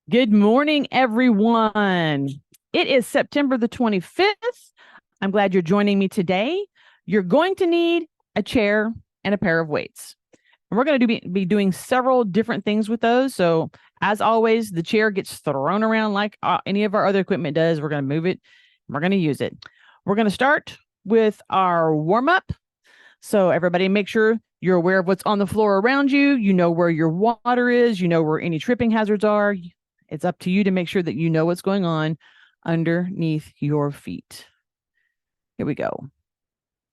Good morning, everyone. It is September the 25th. I'm glad you're joining me today. You're going to need a chair and a pair of weights. And we're going to be doing several different things with those. So, as always, the chair gets thrown around like any of our other equipment does. We're going to move it. We're going to use it. We're going to start with our warm up. So, everybody, make sure you're aware of what's on the floor around you. You know where your water is. You know where any tripping hazards are. It's up to you to make sure that you know what's going on underneath your feet. Here we go.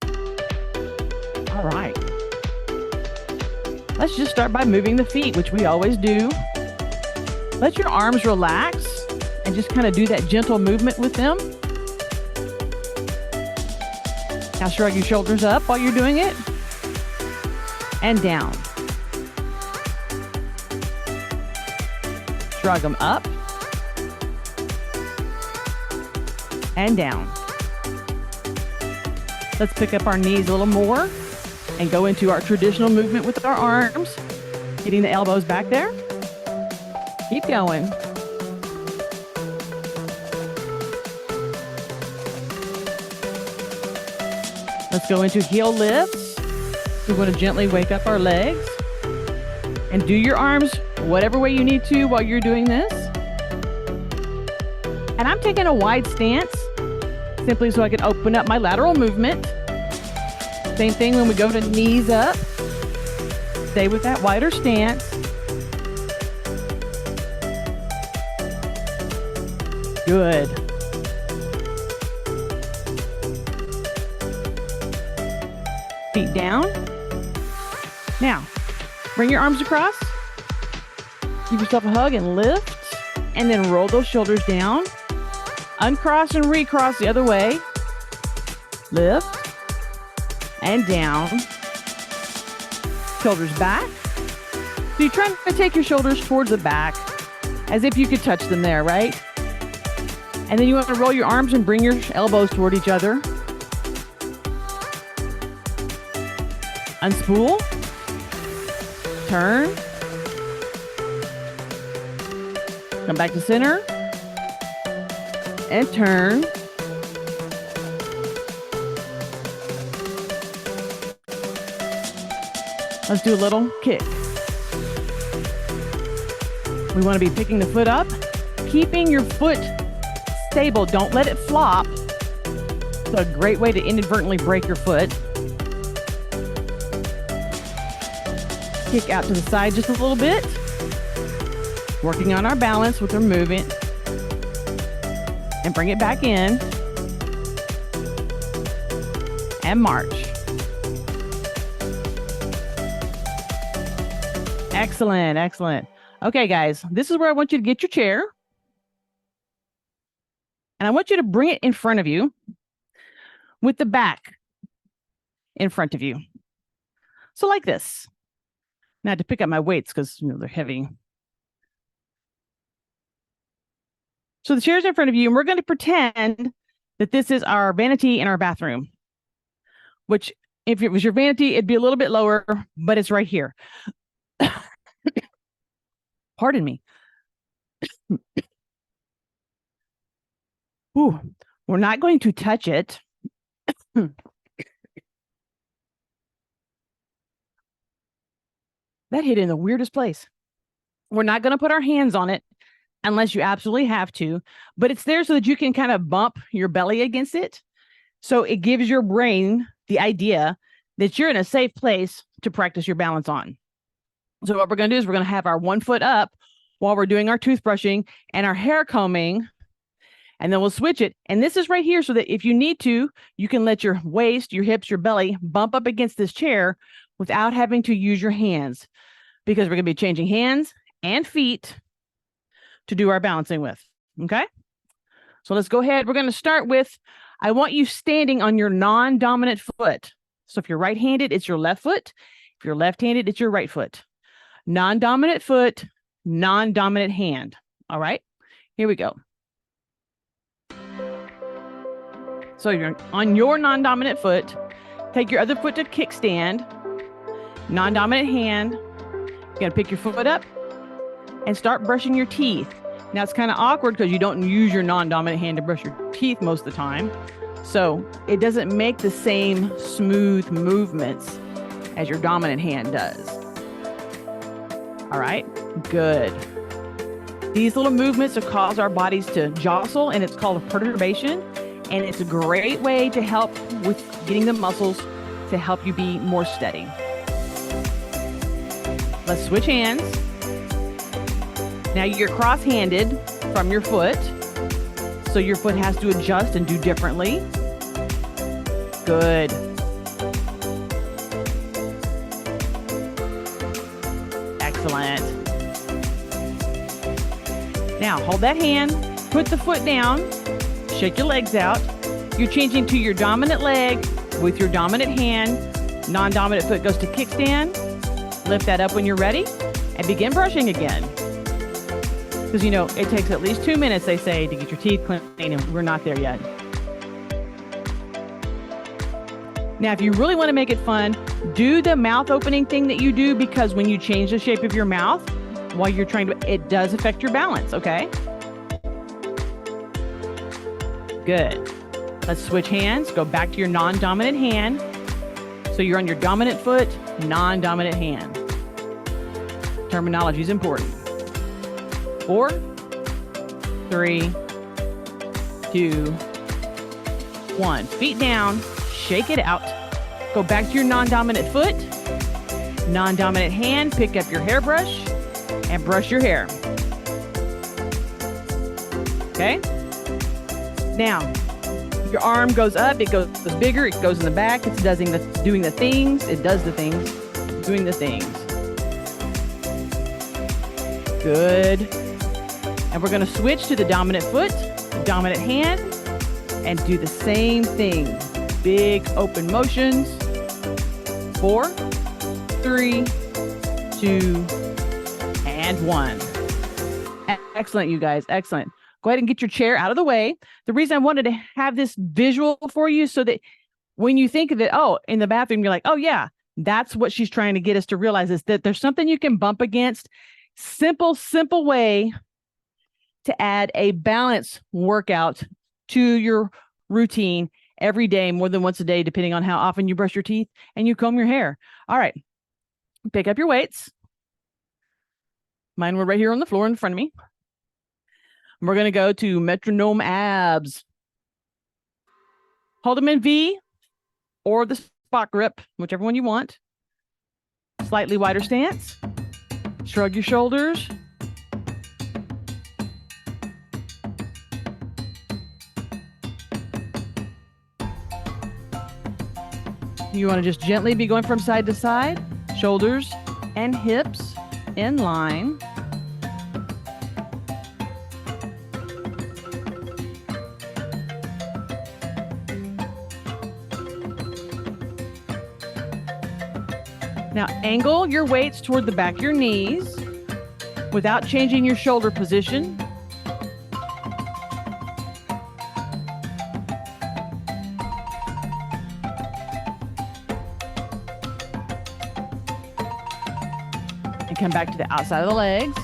All right. Let's just start by moving the feet, which we always do. Let your arms relax and just kind of do that gentle movement with them. Now shrug your shoulders up while you're doing it. And down. Shrug them up and down. Let's pick up our knees a little more and go into our traditional movement with our arms, getting the elbows back there. Keep going. Let's go into heel lifts. We're going to gently wake up our legs and do your arms whatever way you need to while you're doing this. And I'm taking a wide stance simply so I can open up my lateral movement. Same thing when we go to knees up. Stay with that wider stance. Good. Feet down. Now, bring your arms across. Give yourself a hug and lift, and then roll those shoulders down. Uncross and recross the other way. Lift and down. Shoulders back. So you're trying to take your shoulders towards the back as if you could touch them there, right? And then you want to roll your arms and bring your elbows toward each other. Unspool. Turn. Come back to center. And turn. Let's do a little kick. We want to be picking the foot up, keeping your foot stable. Don't let it flop. It's a great way to inadvertently break your foot. Kick out to the side just a little bit. Working on our balance with our movement. And bring it back in. And march. Excellent, excellent. Okay, guys, this is where I want you to get your chair. And I want you to bring it in front of you with the back in front of you. So like this. Now I had to pick up my weights because they're heavy. So the chair's in front of you, and we're going to pretend that this is our vanity in our bathroom, which if it was your vanity, it'd be a little bit lower, but it's right here. Pardon me. Ooh, we're not going to touch it. That hit in the weirdest place. We're not going to put our hands on it unless you absolutely have to, but it's there so that you can kind of bump your belly against it. So it gives your brain the idea that you're in a safe place to practice your balance on. So what we're going to do is we're going to have our 1 foot up while we're doing our toothbrushing and our hair combing, and then we'll switch it. And this is right here so that if you need to, you can let your waist, your hips, your belly bump up against this chair without having to use your hands, because we're going to be changing hands and feet to do our balancing with. Okay. So let's go ahead. We're going to start with, I want you standing on your non-dominant foot. So if you're right-handed, it's your left foot. If you're left-handed, it's your right foot. Non-dominant foot, non-dominant hand. All right. Here we go. So you're on your non-dominant foot. Take your other foot to kickstand. Non-dominant hand. You're going to pick your foot up and start brushing your teeth. Now it's kind of awkward because you don't use your non-dominant hand to brush your teeth most of the time. So it doesn't make the same smooth movements as your dominant hand does. All right, good. These little movements will cause our bodies to jostle, and it's called a perturbation. And it's a great way to help with getting the muscles to help you be more steady. Let's switch hands. Now you're cross-handed from your foot, so your foot has to adjust and do differently. Good. Excellent. Now hold that hand, put the foot down, shake your legs out. You're changing to your dominant leg with your dominant hand. Non-dominant foot goes to kickstand. Lift that up when you're ready and begin brushing again. Because, you know, it takes at least 2 minutes, they say, to get your teeth clean, and we're not there yet. Now, if you really want to make it fun, do the mouth opening thing that you do, because when you change the shape of your mouth while you're trying to, it does affect your balance, okay? Good. Let's switch hands. Go back to your non-dominant hand. So you're on your dominant foot, non-dominant hand. Terminology is important. 4, 3, 2, 1. Feet down, shake it out. Go back to your non-dominant foot, non-dominant hand, pick up your hairbrush and brush your hair. Okay? Now, your arm goes up, it goes bigger, it goes in the back, it's doing the things, it does the things, doing the things. Good. And we're going to switch to the dominant foot, dominant hand, and do the same thing. Big open motions. 4, 3, 2, and 1. Excellent, you guys. Excellent. Go ahead and get your chair out of the way. The reason I wanted to have this visual for you so that when you think of it, oh, in the bathroom, you're like, oh, yeah, that's what she's trying to get us to realize, is that there's something you can bump against. Simple way to add a balance workout to your routine every day, more than once a day, depending on how often you brush your teeth and you comb your hair. All right. Pick up your weights. Mine were right here on the floor in front of me. We're going to go to metronome abs. Hold them in V or the spot grip, whichever one you want. Slightly wider stance. Shrug your shoulders. You want to just gently be going from side to side, shoulders and hips in line. Now angle your weights toward the back of your knees without changing your shoulder position. And come back to the outside of the legs.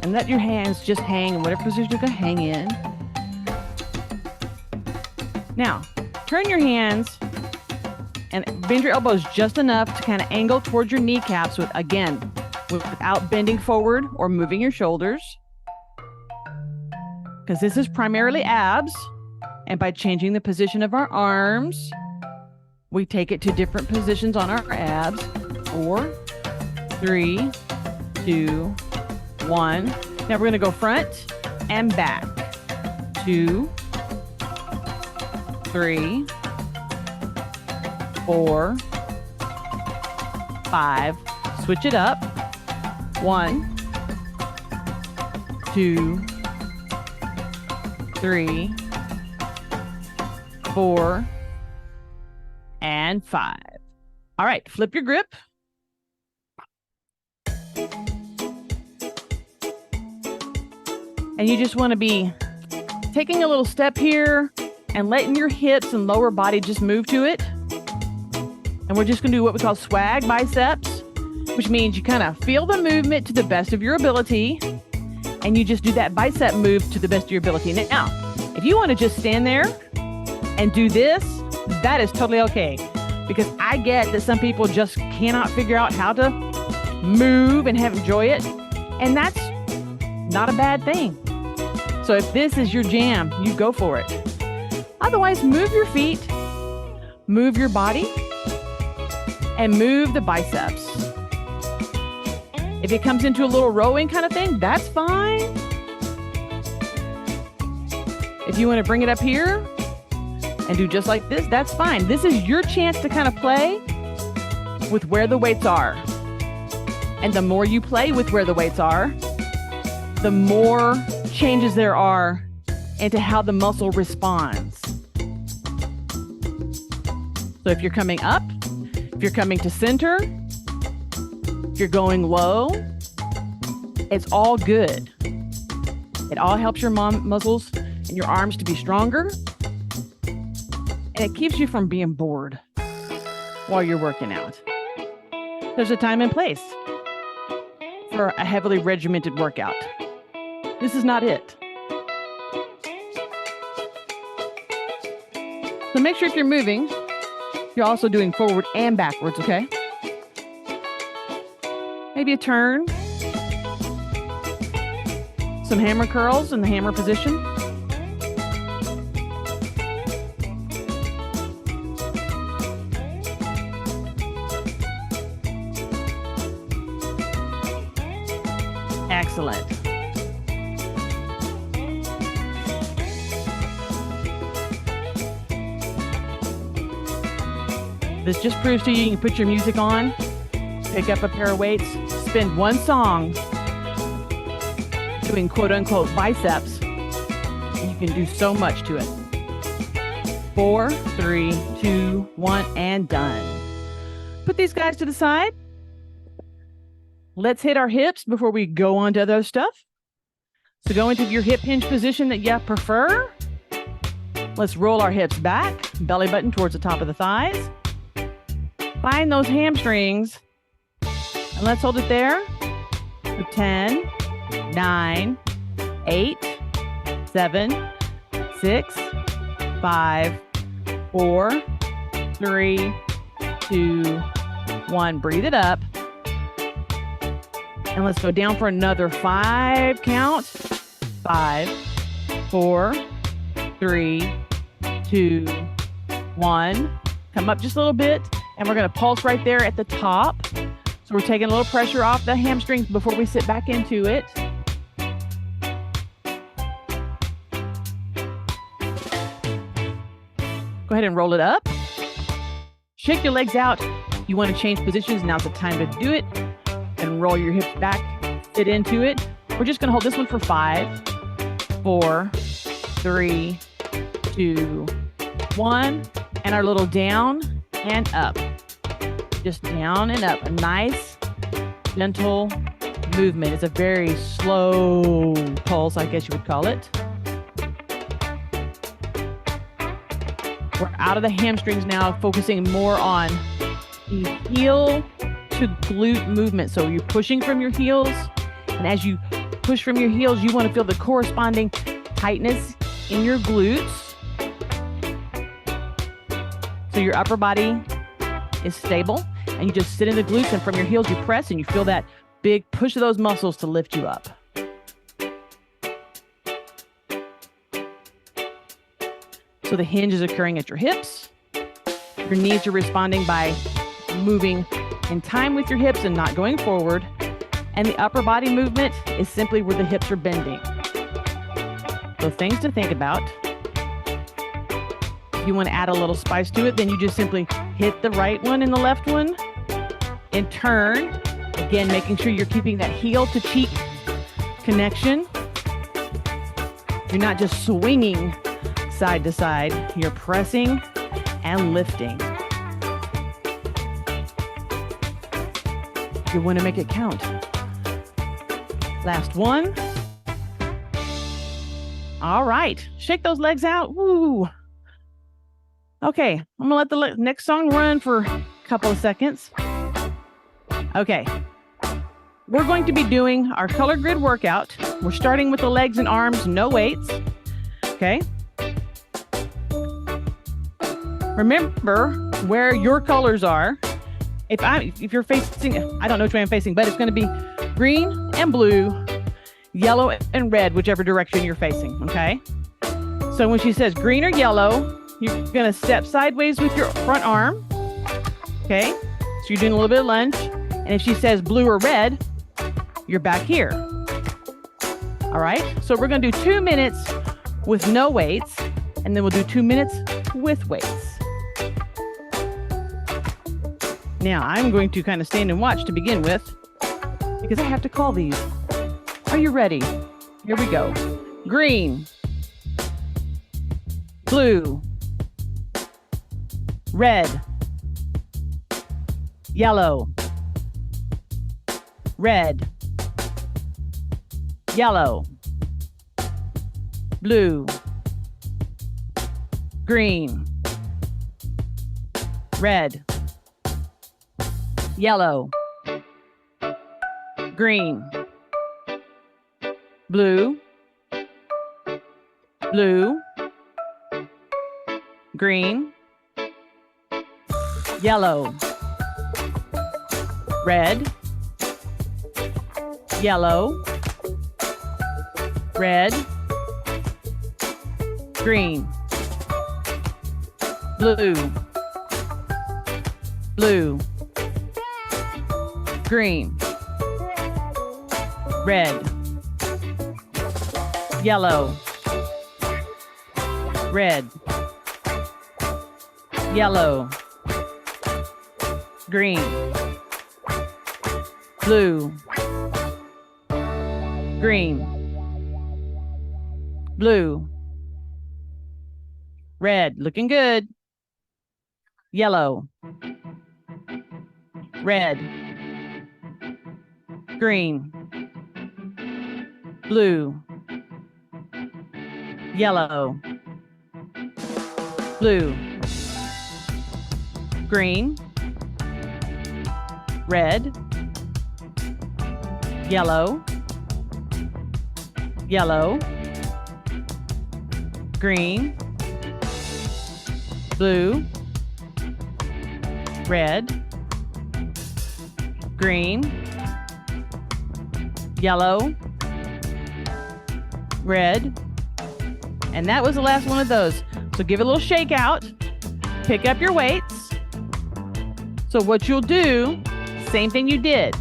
And let your hands just hang in whatever position you can hang in. Now, turn your hands and bend your elbows just enough to kind of angle towards your kneecaps without bending forward or moving your shoulders. Because this is primarily abs. And by changing the position of our arms, we take it to different positions on our abs. 4, 3, 2, 1. Now we're going to go front and back. 2, 3, 4, 5. Switch it up. 1, 2, 3, 4, and 5. All right, flip your grip. And you just want to be taking a little step here and letting your hips and lower body just move to it. And we're just going to do what we call swag biceps. which means you kind of feel the movement to the best of your ability, and you just do that bicep move to the best of your ability. Now, if you want to just stand there and do this, that is totally okay, because I get that some people just cannot figure out how to move and enjoy it, and that's not a bad thing. So if this is your jam, you go for it. Otherwise, move your feet, move your body, and move the biceps. If it comes into a little rowing kind of thing, that's fine. If you want to bring it up here and do just like this, that's fine. This is your chance to kind of play with where the weights are. And the more you play with where the weights are, the more changes there are into how the muscle responds. So if you're coming up, if you're coming to center, if you're going low, it's all good. It all helps your muscles and your arms to be stronger. And it keeps you from being bored while you're working out. There's a time and place for a heavily regimented workout. This is not it. So make sure if you're moving, you're also doing forward and backwards, okay? Maybe a turn. Some hammer curls in the hammer position. Excellent. This just proves to you can put your music on, pick up a pair of weights, spend one song doing quote unquote biceps, and you can do so much to it. 4, 3, 2, 1, and done. Put these guys to the side. Let's hit our hips before we go on to other stuff. So go into your hip hinge position that you prefer. Let's roll our hips back, belly button towards the top of the thighs. Find those hamstrings, and let's hold it there for 10, 9, 8, 7, 6, 5, 4, 3, 2, 1. Breathe it up. And let's go down for another 5 count. 5, 4, 3, 2, 1. Come up just a little bit. And we're going to pulse right there at the top. So we're taking a little pressure off the hamstrings before we sit back into it. Go ahead and roll it up. Shake your legs out. You want to change positions. Now's the time to do it. And roll your hips back. Sit into it. We're just going to hold this one for 5, 4, 3, 2, 1. And our little down and up. Just down and up. A nice, gentle movement. It's a very slow pulse, I guess you would call it. We're out of the hamstrings now, focusing more on the heel to glute movement. So you're pushing from your heels, and as you push from your heels, you want to feel the corresponding tightness in your glutes. So your upper body is stable, and you just sit in the glutes, and from your heels you press, and you feel that big push of those muscles to lift you up. So the hinge is occurring at your hips. Your knees are responding by moving in time with your hips and not going forward. And the upper body movement is simply where the hips are bending. So things to think about. If you want to add a little spice to it, then you just simply hit the right one and the left one and turn. Again, making sure you're keeping that heel to cheek connection. You're not just swinging side to side. You're pressing and lifting. You want to make it count. Last one. All right. Shake those legs out. Woo. Okay. I'm going to let the next song run for a couple of seconds. Okay. We're going to be doing our color grid workout. We're starting with the legs and arms, no weights. Okay. Remember where your colors are. If you're facing, I don't know which way I'm facing, but it's going to be green and blue, yellow and red, whichever direction you're facing. Okay. So when she says green or yellow, you're going to step sideways with your front arm. Okay. So you're doing a little bit of lunge. And if she says blue or red, you're back here. All right. So we're going to do 2 minutes with no weights, and then we'll do 2 minutes with weights. Now I'm going to kind of stand and watch to begin with because I have to call these. Are you ready? Here we go. Green, blue, red, yellow, red, yellow, blue, green, red, yellow, green, blue, blue, green, yellow, red, yellow, red, green, blue, blue, green, red, yellow, red, yellow, green, blue, green, blue, red, looking good, yellow, red, green, blue, yellow, blue, green, red, yellow, yellow, green, blue, red, green, yellow, red, and that was the last one of those. So give it a little shake out, pick up your weights. So what you'll do, same thing you did.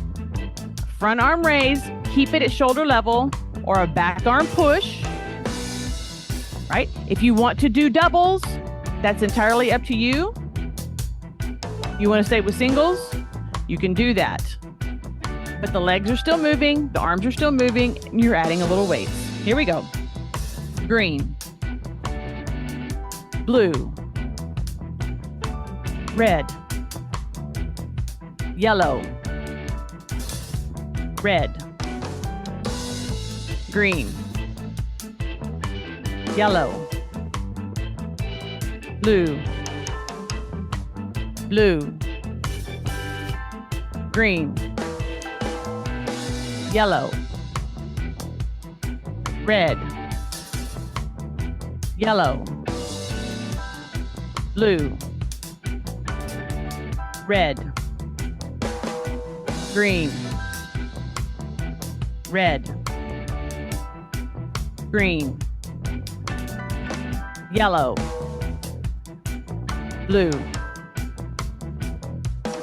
Front arm raise, keep it at shoulder level, or a back arm push, right? If you want to do doubles, that's entirely up to you. You want to stay with singles, you can do that. But the legs are still moving, the arms are still moving, and you're adding a little weights. Here we go. Green, blue, red, yellow, red, green, yellow, blue, blue, green, yellow, red, yellow, blue, red, green, red, green, yellow, blue,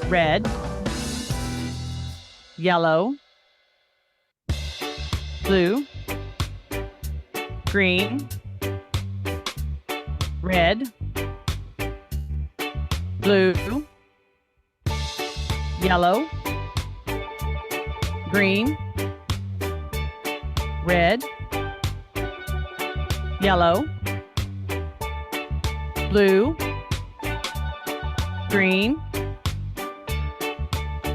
red, yellow, blue, green, red, blue, yellow, green, red, yellow, blue, green,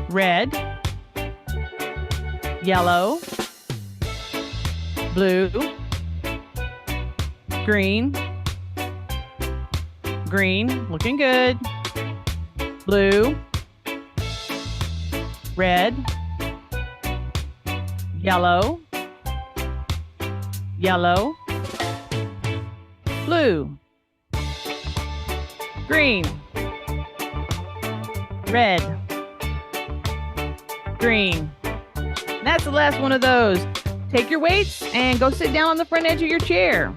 red, yellow, blue, green, green, looking good, blue, red, yellow, yellow, blue, green, red, green. And that's the last one of those. Take your weights and go sit down on the front edge of your chair.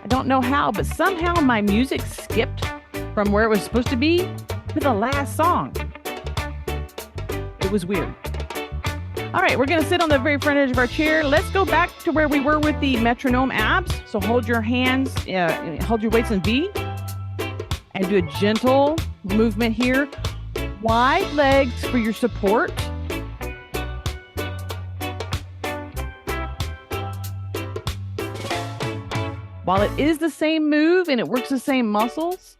I don't know how, but somehow my music skipped from where it was supposed to be to the last song. It was weird. All right, we're going to sit on the very front edge of our chair. Let's go back to where we were with the metronome abs. So hold your hands, hold your weights in V, and do a gentle movement here. Wide legs for your support. While it is the same move and it works the same muscles,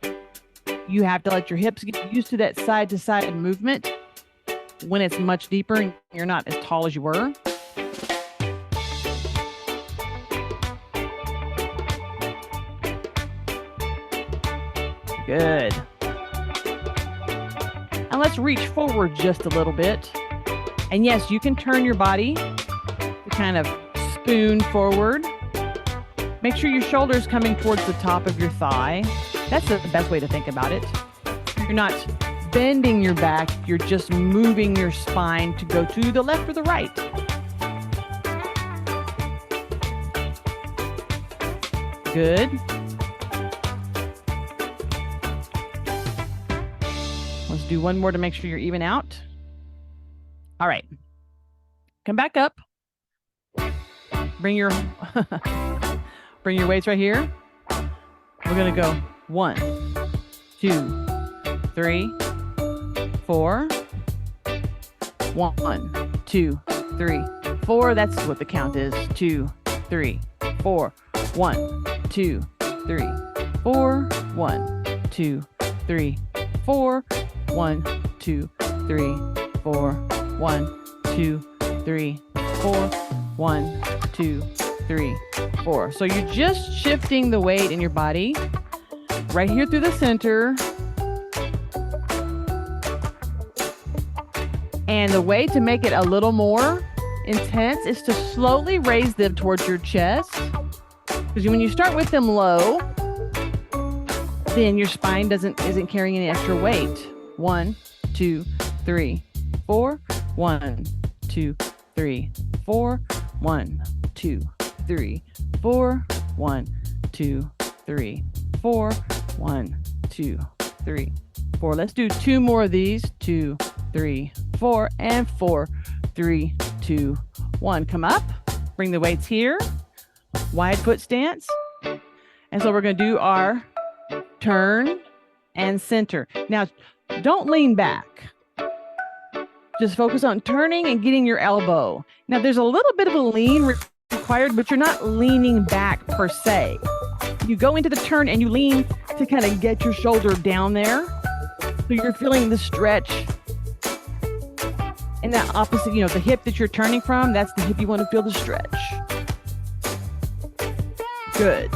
you have to let your hips get used to that side-to-side movement when it's much deeper and you're not as tall as you were. Good. And let's reach forward just a little bit. And yes, you can turn your body to kind of spoon forward. Make sure your shoulder's coming towards the top of your thigh. That's the best way to think about it. You're not bending your back, you're just moving your spine to go to the left or the right. Good. Let's do one more to make sure you're even out. All right. Come back up. Bring your bring your weights right here. We're going to go 1, 2, 3, 4. 1, 2, 3, 4. That's what the count is. 2, 3, 4. 1, 2, 3, 4. 1, 2, 3, 4. 1, 2, 3, 4. 1, 2, 3, 4. 1, 2, 3, 4. So you're just shifting the weight in your body right here through the center. And the way to make it a little more intense is to slowly raise them towards your chest. Because when you start with them low, then your spine isn't carrying any extra weight. 1, 2, 3, 4. 1, 2, 3, 4. 1, 2, 3, 4. 1, 2, 3, 4. 1, 2, 3, 4. Let's do 2 more of these. 2, 3, 4, and 4, 3, 2, 1. Come up, bring the weights here, wide foot stance. And so we're going to do our turn and center. Now, don't lean back. Just focus on turning and getting your elbow. Now, there's a little bit of a lean required, but you're not leaning back per se. You go into the turn and you lean to kind of get your shoulder down there. So you're feeling the stretch. And that opposite, the hip that you're turning from, that's the hip you want to feel the stretch. Good.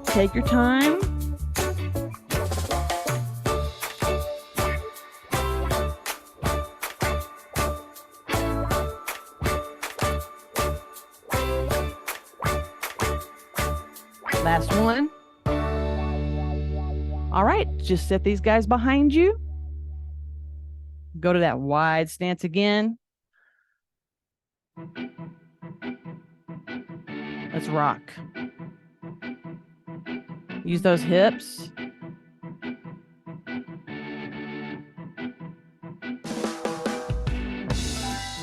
Take your time. Last one. All right, just set these guys behind you. Go to that wide stance again. Let's rock. Use those hips.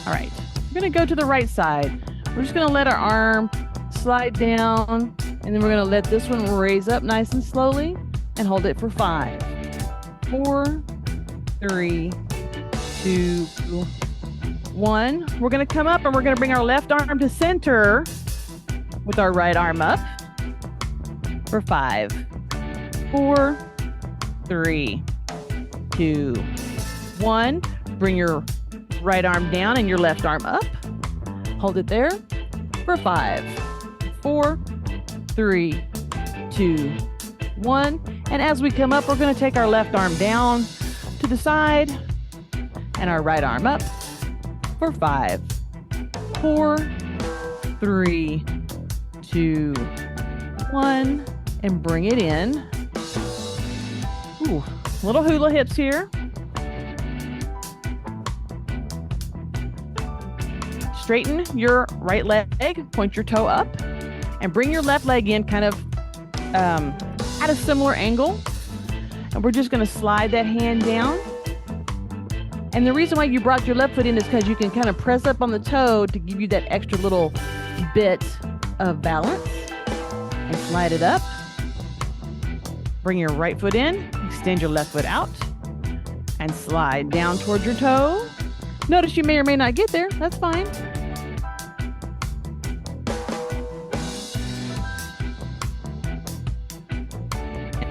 All right, we're going to go to the right side. We're just going to let our arm slide down, and then we're going to let this one raise up nice and slowly and hold it for 5, 4, 3, 2, 1. We're going to come up and we're going to bring our left arm to center with our right arm up for 5, 4, 3, 2, 1. Bring your right arm down and your left arm up. Hold it there for 5, 4, 3, 2, 1. And as we come up, we're going to take our left arm down to the side and our right arm up for 5, 4, 3, 2, 1, and bring it in. Ooh, little hula hips here. Straighten your right leg, point your toe up, and bring your left leg in kind of at a similar angle. And we're just going to slide that hand down. And the reason why you brought your left foot in is because you can kind of press up on the toe to give you that extra little bit of balance. And slide it up. Bring your right foot in, extend your left foot out, and slide down towards your toe. Notice you may or may not get there. That's fine.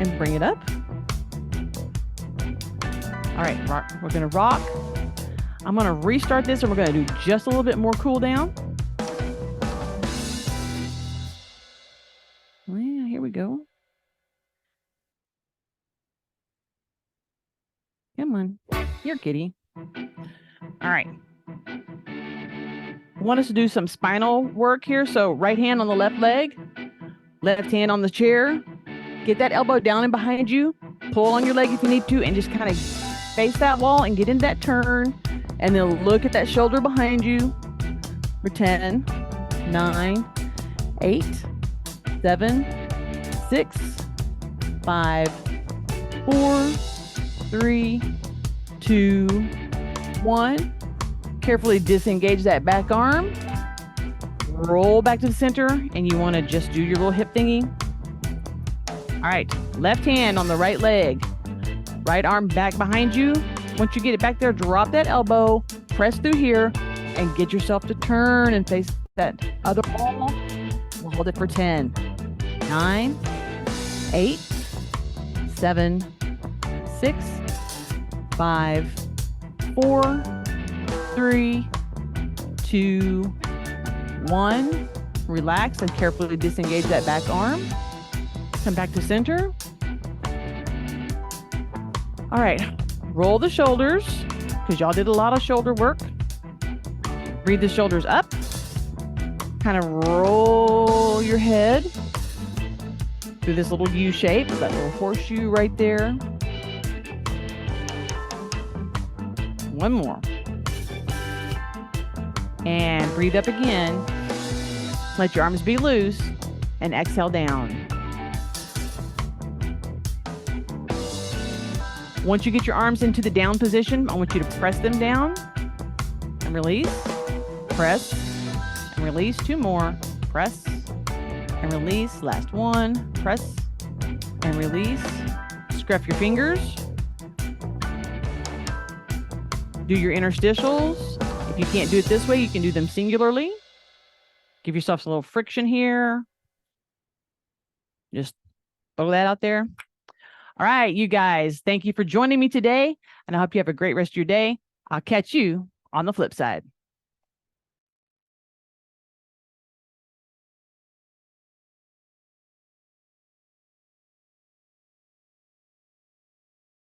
And bring it up. All right, we're going to rock. I'm going to restart this and we're going to do just a little bit more cool down. Yeah, here we go. Come on, here, kitty. All right. I want us to do some spinal work here. So right hand on the left leg, left hand on the chair. Get that elbow down and behind you. Pull on your leg if you need to, and just kind of face that wall and get in that turn. And then look at that shoulder behind you for 10, 9, 8, 7, 6, 5, 4, 3, 2, 1. Carefully disengage that back arm. Roll back to the center, and you want to just do your little hip thingy. All right, left hand on the right leg. Right arm back behind you. Once you get it back there, drop that elbow, press through here, and get yourself to turn and face that other wall. We'll hold it for 10, 9, 8, 7, 6, 5, 4, 3, 2, 1. Relax and carefully disengage that back arm. Come back to center. All right, roll the shoulders because y'all did a lot of shoulder work. Breathe the shoulders up. Kind of roll your head through this little U shape, that little horseshoe right there. One more. And breathe up again. Let your arms be loose and exhale down. Once you get your arms into the down position, I want you to press them down and release. Press and release. 2 more. Press and release. Last one. Press and release. Scruff your fingers. Do your interstitials. If you can't do it this way, you can do them singularly. Give yourself a little friction here. Just throw that out there. All right, you guys, thank you for joining me today, and I hope you have a great rest of your day. I'll catch you on the flip side.